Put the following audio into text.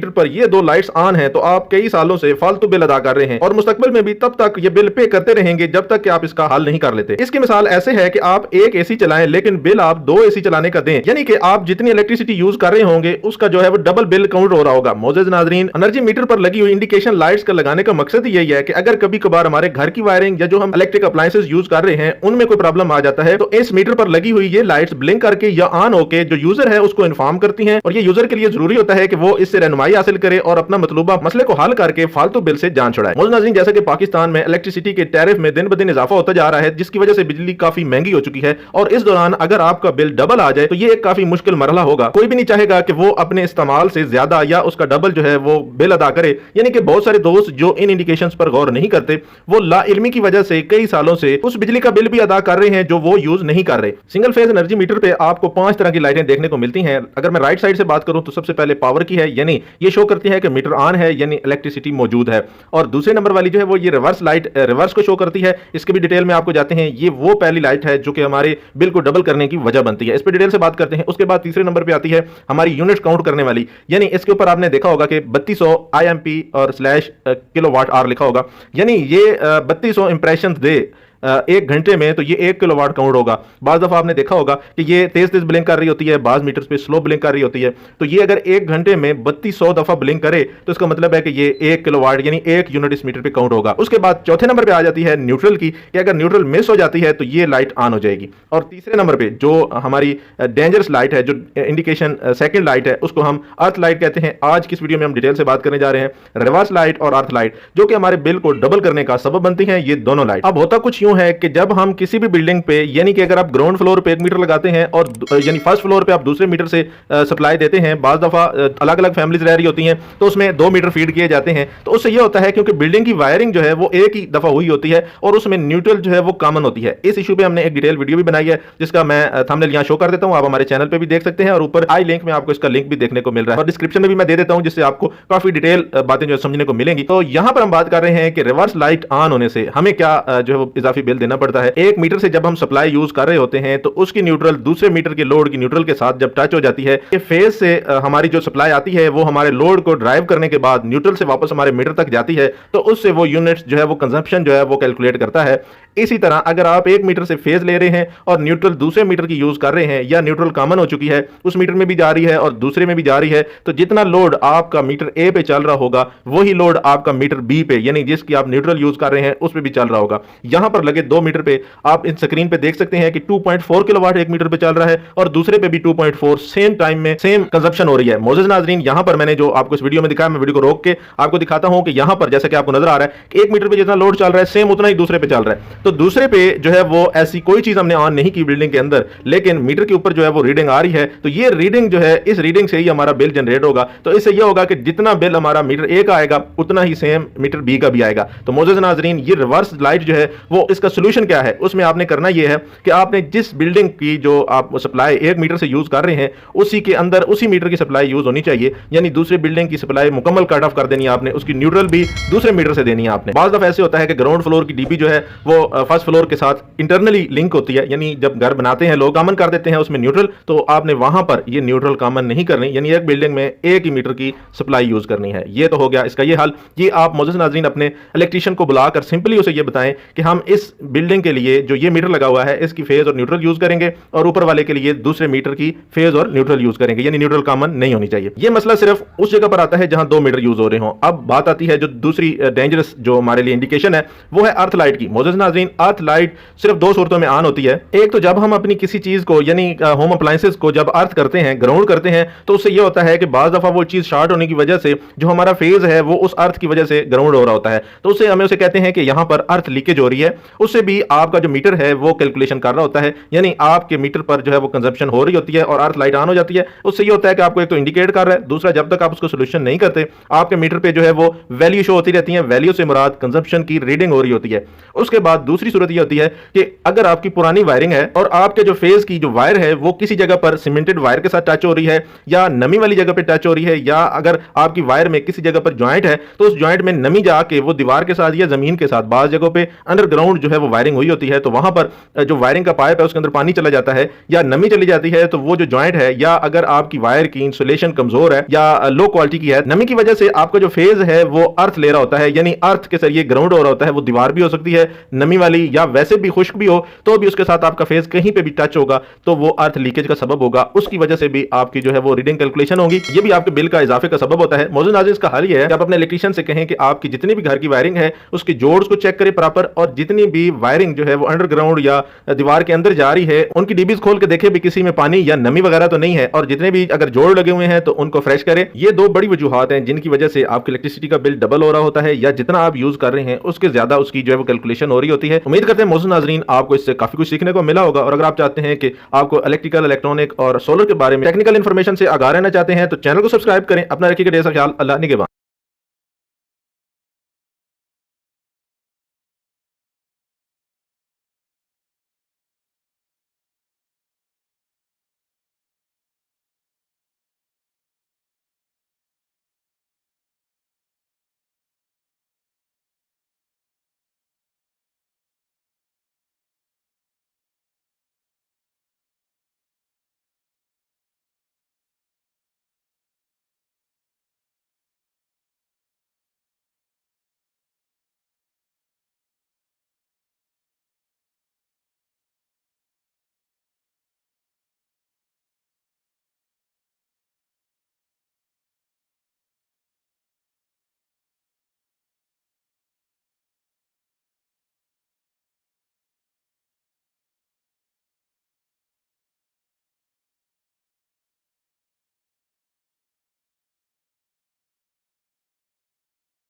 Metre पर ये दो लाइट्स ऑन हैं तो आप कई सालों से फालतू बिल अदा कर रहे हैं और मुस्तकबिल में भी तब तक ये बिल पे करते रहेंगे जब तक कि आप इसका हल नहीं कर लेते। इसकी मिसाल ऐसे है कि आप एक एसी चलाएं लेकिन बिल आप 2 एसी चलाने का दें, यानी कि आप जितनी इलेक्ट्रिसिटी यूज कर रहे होंगे उसका जो है वो डबल बिल काउंट हो रहा होगा। मोअज़्ज़िज़ नाज़रीन, एनर्जी मीटर पर लगी हुई इंडिकेशन लाइट्स का लगाने का मकसद यही है कि अगर कभी कभार हमारे घर की वायरिंग या जो हम इलेक्ट्रिक अप्लायंसेस यूज कर रहे हैं उनमें कोई प्रॉब्लम आ जाता है तो इस मीटर पर लगी हुई ये लाइट्स ब्लिंक करके या ऑन होकर जो यूजर है उसको इन्फॉर्म करती हैं और ये यूजर के लिए जरूरी होता है कि वो इससे रहनुमाई हासिल करे और अपना मतलूबा मसले को हल करके फालतू बिल से जान छुड़ाए। मोअज़्ज़िज़ नाज़रीन, जैसे कि पाकिस्तान में इलेक्ट्रिसिटी के टैरिफ में दिन ब दिन इजाफा होता जा रहा है जिसकी वजह से बिजली काफी महंगी हो चुकी है और इस दौरान अगर आपका बिल डबल आ जाए तो ये एक काफी मुश्किल मरहला होगा। कोई भी नहीं चाहेगा कि वो अपने इस्तेमाल से ज्यादा या उसका डबल जो है वो बिल अदा करे। यानी कि बहुत सारे दोस्त जो इन इंडिकेशंस पर गौर नहीं करते वो लाइल्मी की वजह से कई सालों से उस बिजली का बिल भी अदा कर रहे हैं जो वो यूज नहीं कर रहे। सिंगल फेज एनर्जी मीटर पे आपको 5 तरह की लाइटें देखने को मिलती हैं। अगर मैं राइट साइड से बात करूं तो सबसे पहले पावर की है, यानी ये शो करती है कि मीटर ऑन है यानी इलेक्ट्रिसिटी मौजूद है। और दूसरे नंबर वाली जो है वो ये रिवर्स लाइट रिवर्स को शो करती है। इसके भी डिटेल में आपको जाते हैं। ये वो पहली लाइट है जो कि हमारे बिल को डबल करने की वजह बनती है। इस पर डिटेल से बात करते हैं। उसके बाद तीसरे नंबर पे आती है हमारी यूनिट काउंट करने वाली, यानी इसके ऊपर आपने देखा होगा कि 3200 IMP और स्लैश किलोवाट आवर लिखा होगा, यानी ये 3200 इंप्रेशन दे 1 घंटे में तो ये 1 किलोवाट काउंट होगा। बाज़ दफ़ा आपने देखा होगा कि ये तेज तेज ब्लिंक कर रही होती है, बाज़ मीटर्स पे स्लो ब्लिंक कर रही होती है। तो ये अगर 1 घंटे में 3200 दफ़ा ब्लिंक करे तो इसका मतलब है कि ये 1 किलोवाट यानी 1 यूनिट इस मीटर पे काउंट होगा। उसके बाद चौथे नंबर पे आ जाती है न्यूट्रल की, कि अगर न्यूट्रल मिस हो जाती है तो ये लाइट ऑन हो जाएगी। और तीसरे नंबर पे जो हमारी डेंजरस लाइट है, जो इंडिकेशन सेकेंड लाइट है, उसको हम अर्थ लाइट कहते हैं। आज की इस वीडियो में हम डिटेल से बात करने जा रहे हैं रिवर्स लाइट और अर्थ लाइट, जो कि हमारे बिल को डबल करने का सबब बनती है ये दोनों लाइट। अब होता कुछ यूं है कि जब हम किसी भी बिल्डिंग पे, यानी कि अगर आप ग्राउंड फ्लोर पे 1 मीटर लगाते हैं और यानी फर्स्ट फ्लोर पे आप दूसरे मीटर से सप्लाई देते हैं, बाज़ दफ़ा अलग अलग फैमिलीज रह रही होती हैं तो उसमें 2 मीटर फीड किए जाते हैं। तो उससे ये होता है क्योंकि बिल्डिंग की वायरिंग जो है वो एक ही दफ़ा हुई होती है और उसमें न्यूट्रल जो है वो कॉमन होती है। इस इशू पे हमने एक डिटेल वीडियो भी बनाई है जिसका मैं थंबनेल यहाँ शो कर देता हूँ, आप हमारे चैनल पर भी देख सकते हैं और ऊपर आई लिंक में आपको इसका लिंक भी देखने को मिल रहा है और डिस्क्रिप्शन में भी मैं दे देता हूँ जिससे आपको काफी डिटेल बातें जो समझने को मिलेंगी। तो यहाँ पर हम बात कर रहे हैं कि रिवर्स लाइट ऑन होने से हमें क्या जो है वो इजाफी बिल देना पड़ता है। 1 मीटर से जब हम सप्लाई यूज कर रहे होते हैं तो उसकी न्यूट्रल दूसरे मीटर के लोड की न्यूट्रल के साथ जब टच हो जाती है, ये फेज से हमारी जो सप्लाई आती है वो हमारे लोड को ड्राइव करने के बाद न्यूट्रल से वापस हमारे मीटर तक जाती है, तो उससे वो यूनिट जो है वो कंजम्पशन जो है वो कैलकुलेट करता है। इसी तरह अगर आप 1 मीटर से फेज ले रहे हैं और न्यूट्रल दूसरे मीटर की यूज कर रहे हैं या न्यूट्रल कॉमन हो चुकी है, उस मीटर में भी जा रही है और दूसरे में भी जा रही है, तो जितना लोड आपका मीटर ए पे चल रहा होगा वही लोड आपका मीटर बी पे, यानी जिसकी आप न्यूट्रल यूज कर रहे हैं उस पे भी चल रहा होगा। यहां पर लगे 2 मीटर पे आप इस स्क्रीन पे देख सकते हैं कि 2.4 किलोवाट 1 मीटर पे चल रहा है और दूसरे पे भी 2.4 सेम टाइम में सेम कंजप्शन हो रही है। मोअज़्ज़िज़ नाज़रीन, यहां पर मैंने जो आपको इस वीडियो में दिखाया, मैं वीडियो को रोक के आपको दिखाता हूं कि यहां पर जैसे कि आपको नजर आ रहा है कि 1 मीटर पे जितना लोड चल रहा है सेम उतना ही दूसरे पे चल रहा है। तो दूसरे पे जो है वो ऐसी कोई चीज हमने ऑन नहीं की बिल्डिंग के अंदर, लेकिन मीटर के ऊपर जो है वो रीडिंग आ रही है, तो ये रीडिंग जो है इस रीडिंग से ही हमारा बिल जनरेट होगा। तो इससे ये होगा कि जितना बिल हमारा मीटर ए का आएगा उतना ही सेम मीटर बी का भी आएगा। तो मोअज़्ज़िज़ नाज़रीन, ये रिवर्स लाइट जो है वो इसका सोल्यूशन क्या है, उसमें आपने करना ये है कि आपने जिस बिल्डिंग की जो आप सप्लाई 1 मीटर से यूज कर रहे हैं उसी के अंदर उसी मीटर की सप्लाई यूज होनी चाहिए, यानी दूसरे बिल्डिंग की सप्लाई मुकम्मल कट ऑफ कर देनी है आपने, उसकी न्यूट्रल भी दूसरे मीटर से देनी है आपने। बाज़ दफ़ा ऐसे होता है कि ग्राउंड फ्लोर की डीबी जो है वो फर्स्ट फ्लोर के साथ इंटरनली लिंक होती है, यानी जब घर बनाते हैं लोग कॉमन कर देते हैं उसमें न्यूट्रल, तो आपने वहां पर ये न्यूट्रल कॉमन नहीं करनी, यानी एक बिल्डिंग में एक ही मीटर की सप्लाई यूज करनी है। ये तो हो गया इसका ये हल। ये आप मोअज़्ज़िज़ नाज़रीन अपने इलेक्ट्रीशियन को बुलाकर सिंपली उसे ये बताएं कि हम इस बिल्डिंग के लिए जो ये मीटर लगा हुआ है इसकी फेज और न्यूट्रल यूज करेंगे और ऊपर वाले के लिए दूसरे मीटर की फेज और न्यूट्रल यूज करेंगे, यानी न्यूट्रल कॉमन नहीं होनी चाहिए। ये मसला सिर्फ उस जगह पर आता है जहां 2 मीटर यूज हो रहे हो। अब बात आती है जो दूसरी डेंजरस जो हमारे लिए इंडिकेशन है वो है अर्थ लाइट की। मोअज़्ज़िज़ नाज़रीन, अर्थ लाइट सिर्फ 2 सूरतों में ऑन होती है। एक तो जब हम अपनी किसी चीज को यानी होम अप्लायंसेस को जब अर्थ करते हैं, ग्राउंड करते हैं, तो उससे यह होता है कि बाज़ दफा वो चीज शॉर्ट होने की वजह से जो हमारा फेज है वो उस अर्थ की वजह से ग्राउंड हो रहा होता है, तो उससे हमें उसे कहते हैं कि यहां पर अर्थ लीकेज हो रही है। उससे भी आपका जो मीटर है वो कैलकुलेशन कर रहा होता है, यानी आपके मीटर पर जो है वो कंजप्शन हो रही होती है और अर्थ लाइट ऑन हो जाती है। उससे ये होता है कि आपको एक तो इंडिकेट कर रहा है, दूसरा जब तक आप उसको सोल्यूशन नहीं करते आपके मीटर पे जो है वो वैल्यू शो होती रहती है, वैल्यू से मुराद कंजप्शन की रीडिंग हो रही होती है। उसके बाद दूसरी सूरत ये होती है कि अगर आपकी पुरानी वायरिंग है और आपके जो फेज की जो वायर है वो किसी जगह पर सीमेंटेड वायर के साथ टच हो रही है या नमी वाली जगह पे टच हो रही है, या अगर आपकी वायर में किसी जगह पर जॉइंट है तो उस जॉइंट में नमी जाके वो दीवार के साथ या जमीन के साथ बाज़ जगहों पे अंडरग्राउंड जो है वो वायरिंग हुई होती है, तो वहां पर जो वायरिंग का पाइप है उसके अंदर पानी चला जाता है या नमी चली जाती है, तो वो जो जॉइंट है या अगर आपकी वायर की इंसुलेशन कमजोर है या लो क्वालिटी की है, नमी की वजह से आपका जो फेज है वो अर्थ ले रहा होता है, यानी अर्थ के जरिए ग्राउंड हो रहा होता है, वो दीवार भी हो सकती है नमी वाली या वैसे भी खुश्क भी हो तो भी उसके साथ आपका फेज कहीं पे भी टच होगा तो वो अर्थ लीकेज का सबब होगा, उसकी वजह से भी आपकी जो है वो रीडिंग कैलकुलेशन होगी, ये भी आपके बिल का इजाफे का सबब होता है। मौजूद नाज़रीन, इसका हल ये है कि आप अपने इलेक्ट्रिशियन से कहें कि आपकी जितनी भी घर की वायरिंग है उसकी जोड्स को चेक करें प्रॉपर, और जितनी भी वायरिंग जो है वो अंडरग्राउंड या दीवार के अंदर जा रही है उनकी डीबीज खोल के देखें भी किसी में पानी या नमी वगैरह तो नहीं है, और जितने भी अगर जोड़ लगे हुए हैं तो उनको फ्रेश करें। ये दो बड़ी वजूहात हैं जिनकी वजह से आपके इलेक्ट्रिसिटी का बिल डबल हो रहा होता है, या जितना आप यूज कर रहे हैं उसके ज्यादा उसकी जो है वो कैलकुलेशन हो रही होती है। उम्मीद करते हैं मौजूद नाज़रीन आपको इससे काफी कुछ सीखने को मिला होगा, और अगर आप चाहते हैं कि आपको इलेक्ट्रिकल, इलेक्ट्रॉनिक और सोलर के बारे में टेक्निकल इन्फॉर्मेशन से आगाह रहना चाहते हैं तो चैनल को सब्सक्राइब करें। अपना रखिएगा ढेर सारा ख्याल। अल्लाह निगहबान।